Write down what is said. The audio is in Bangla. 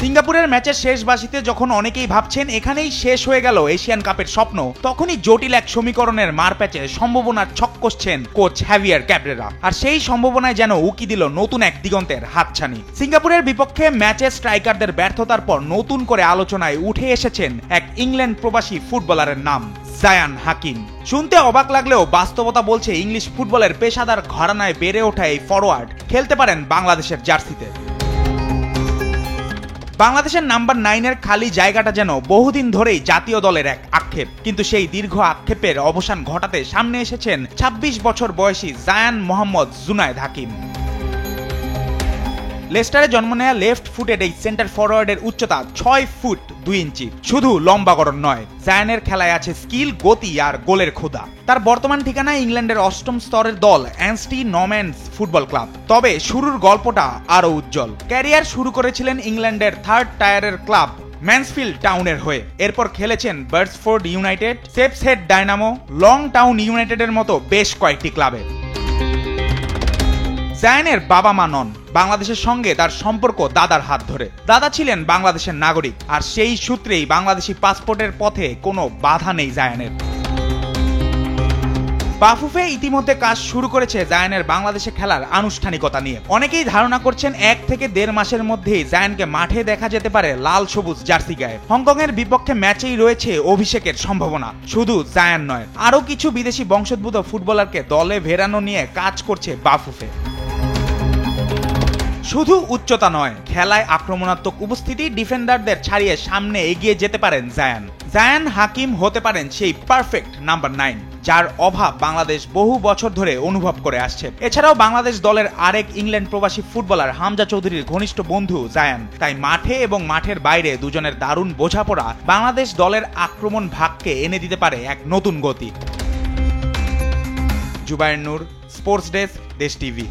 সিঙ্গাপুরের ম্যাচের শেষ বাঁশিতে যখন অনেকেই ভাবছেন এখানেই শেষ হয়ে গেল এশিয়ান কাপের স্বপ্ন, তখনই জটিল এক সমীকরণের মারপ্যাচে সম্ভাবনার ছক কষছেন কোচ হ্যাভিয়ার ক্যাব্রেরা। আর সেই সম্ভাবনায় যেন উকি দিল নতুন এক দিগন্তের হাতছানি। সিঙ্গাপুরের বিপক্ষে ম্যাচে স্ট্রাইকারদের ব্যর্থতার পর নতুন করে আলোচনায় উঠে এসেছেন এক ইংল্যান্ড প্রবাসী ফুটবলারের নাম, জায়ান হাকিম। শুনতে অবাক লাগলেও বাস্তবতা বলছে ইংলিশ ফুটবলের পেশাদার ঘরানায় বেড়ে ওঠা এই ফরওয়ার্ড খেলতে পারেন বাংলাদেশের জার্সিতে। বাংলাদেশের নাম্বার 9-এর খালি জায়গাটা যেন বহুদিন ধরেই জাতীয় দলের এক আক্ষেপ, কিন্তু সেই দীর্ঘ আক্ষেপের অবসান ঘটাতে সামনে এসেছেন 26 বছর বয়সী জায়ান মোহাম্মদ জুনায়েদ হাকিম। লেস্টারে জন্ম নেয়া লেফট ফুটেড এই সেন্টার ফরওয়ার্ডের উচ্চতা 6 ফুট 2 ইঞ্চি। শুধু লম্বাকরণ নয়, জায়ানের খেলায় আছে স্কিল, গতি আর গোলের ক্ষুধা। তার বর্তমান ঠিকানা ইংল্যান্ডের 8ম স্তরের দল অ্যানস্টি নরম্যান্স ফুটবল ক্লাব। তবে শুরুর গল্পটা আরো উজ্জ্বল। ক্যারিয়ার শুরু করেছিলেন ইংল্যান্ডের 3rd টায়ারের ক্লাব ম্যানসফিল্ড টাউনের হয়ে। এরপর খেলেছেন বার্ডসফোর্ড ইউনাইটেড, সেপসহেড ডায়নামো, লং টাউন ইউনাইটেডের মতো বেশ কয়েকটি ক্লাবে। জায়ানের বাবা মা নন, বাংলাদেশের সঙ্গে তার সম্পর্ক দাদার হাত ধরে। দাদা ছিলেন বাংলাদেশের নাগরিক, আর সেই সূত্রেই বাংলাদেশি পাসপোর্টের পথে কোনো বাধা নেই জায়ানের। বাফুফে ইতিমধ্যে কাজ শুরু করেছে জায়ানের বাংলাদেশে খেলার আনুষ্ঠানিকতা নিয়ে। অনেকেই ধারণা করছেন 1 থেকে 1.5 মাসের মধ্যেই জায়ানকে মাঠে দেখা যেতে পারে লাল সবুজ জার্সি গায়ে। হংকংয়ের বিপক্ষে ম্যাচেই রয়েছে অভিষেকের সম্ভাবনা। শুধু জায়ান নয়, আরও কিছু বিদেশি বংশোদ্ভূত ফুটবলারকে দলে ভেড়ানো নিয়ে কাজ করছে বাফুফে। শুধু উচ্চতা নয়, খেলায় আক্রমণাত্মক উপস্থিতি, ডিফেন্ডারদের ছাড়িয়ে সামনে এগিয়ে যেতে পারেন জায়ান। জায়ান হাকিম হতে পারেন সেই পারফেক্ট নাম্বার 9, যার অভাব বাংলাদেশ বহু বছর ধরে অনুভব করে আসছে। এছাড়াও বাংলাদেশ দলের আরেক ইংল্যান্ড প্রবাসী ফুটবলার হামজা চৌধুরীর ঘনিষ্ঠ বন্ধু জায়ান। তাই মাঠে এবং মাঠের বাইরে দুজনের দারুণ বোঝাপড়া বাংলাদেশ দলের আক্রমণ ভাগকে এনে দিতে পারে এক নতুন গতি। জুবায়ের নূর, স্পোর্টস ডেস্ক, দেশ টিভি।